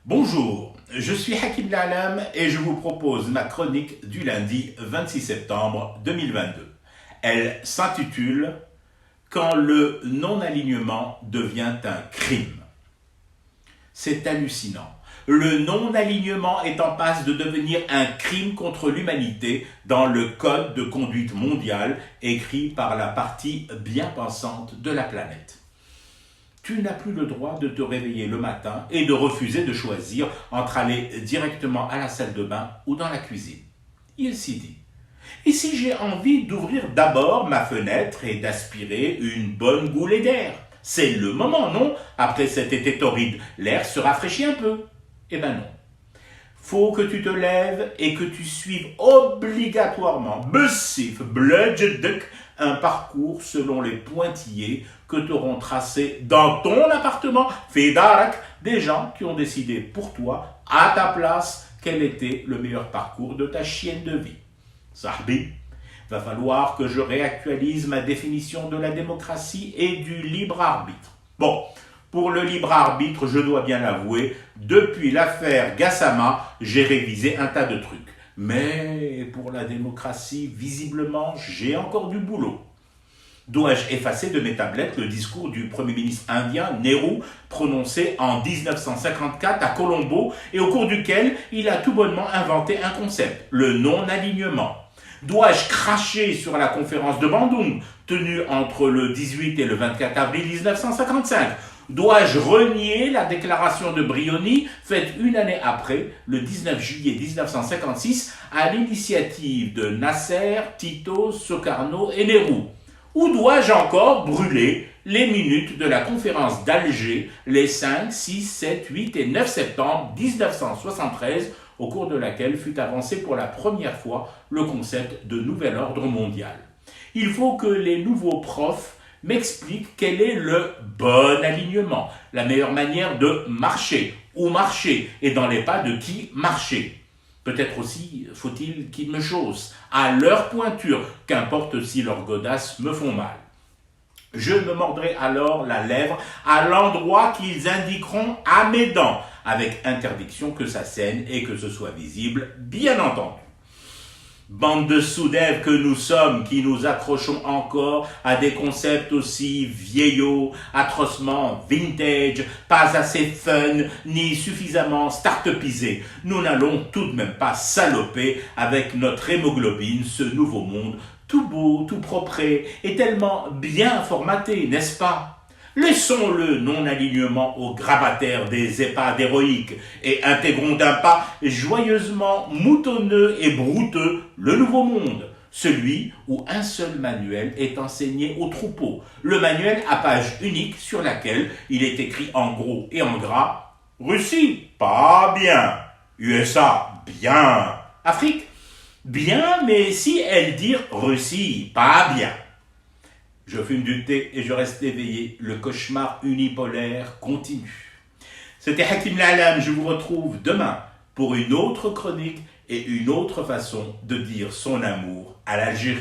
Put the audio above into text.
Bonjour, je suis Hakim La'Alam et je vous propose ma chronique du lundi 26 septembre 2022. Elle s'intitule Quand le non-alignement devient un crime. C'est hallucinant. Le non-alignement est en passe de devenir un crime contre l'humanité dans le code de conduite mondial écrit par la partie bien pensante de la planète. Tu n'as plus le droit de te réveiller le matin et de refuser de choisir entre aller directement à la salle de bain ou dans la cuisine. Il s'y dit. Et si j'ai envie d'ouvrir d'abord ma fenêtre et d'aspirer une bonne goulée d'air? C'est le moment, non? Après cet été torride, l'air se rafraîchit un peu. Eh ben non. Faut que tu te lèves et que tu suives obligatoirement, Bessif, Bludgeduck, un parcours selon les pointillés que t'auront tracés dans ton appartement, Fédarak, des gens qui ont décidé pour toi, à ta place, quel était le meilleur parcours de ta chienne de vie. Sahbi, va falloir que je réactualise ma définition de la démocratie et du libre arbitre. Bon, pour le libre arbitre, je dois bien l'avouer, depuis l'affaire Gassama, j'ai révisé un tas de trucs. Mais pour la démocratie, visiblement, j'ai encore du boulot. Dois-je effacer de mes tablettes le discours du Premier ministre indien Nehru prononcé en 1954 à Colombo et au cours duquel il a tout bonnement inventé un concept, le non-alignement? Dois-je cracher sur la conférence de Bandung tenue entre le 18 et le 24 avril 1955? Dois-je renier la déclaration de Brioni, faite une année après, le 19 juillet 1956, à l'initiative de Nasser, Tito, Sukarno et Nehru? Ou dois-je encore brûler les minutes de la conférence d'Alger les 5, 6, 7, 8 et 9 septembre 1973, au cours de laquelle fut avancé pour la première fois le concept de nouvel ordre mondial? Il faut que les nouveaux profs m'explique quel est le bon alignement, la meilleure manière de marcher, où marcher, et dans les pas de qui marcher. Peut-être aussi faut-il qu'ils me chaussent, à leur pointure, qu'importe si leurs godasses me font mal. Je me mordrai alors la lèvre à l'endroit qu'ils indiqueront à mes dents, avec interdiction que ça saigne et que ce soit visible, bien entendu. Bande de sous-dev que nous sommes, qui nous accrochons encore à des concepts aussi vieillots, atrocement vintage, pas assez fun, ni suffisamment start-upisés. Nous n'allons tout de même pas saloper avec notre hémoglobine ce nouveau monde, tout beau, tout propre et tellement bien formaté, n'est-ce pas? Laissons le non-alignement aux grabataires des EHPAD héroïques et intégrons d'un pas joyeusement moutonneux et brouteux le nouveau monde, celui où un seul manuel est enseigné au troupeau, le manuel à page unique sur laquelle il est écrit en gros et en gras « Russie, pas bien. USA, bien. Afrique, bien, mais si elle dit Russie, pas bien. » Je fume du thé et je reste éveillé. Le cauchemar unipolaire continue. C'était Hakim La'Alam. Je vous retrouve demain pour une autre chronique et une autre façon de dire son amour à l'Algérie.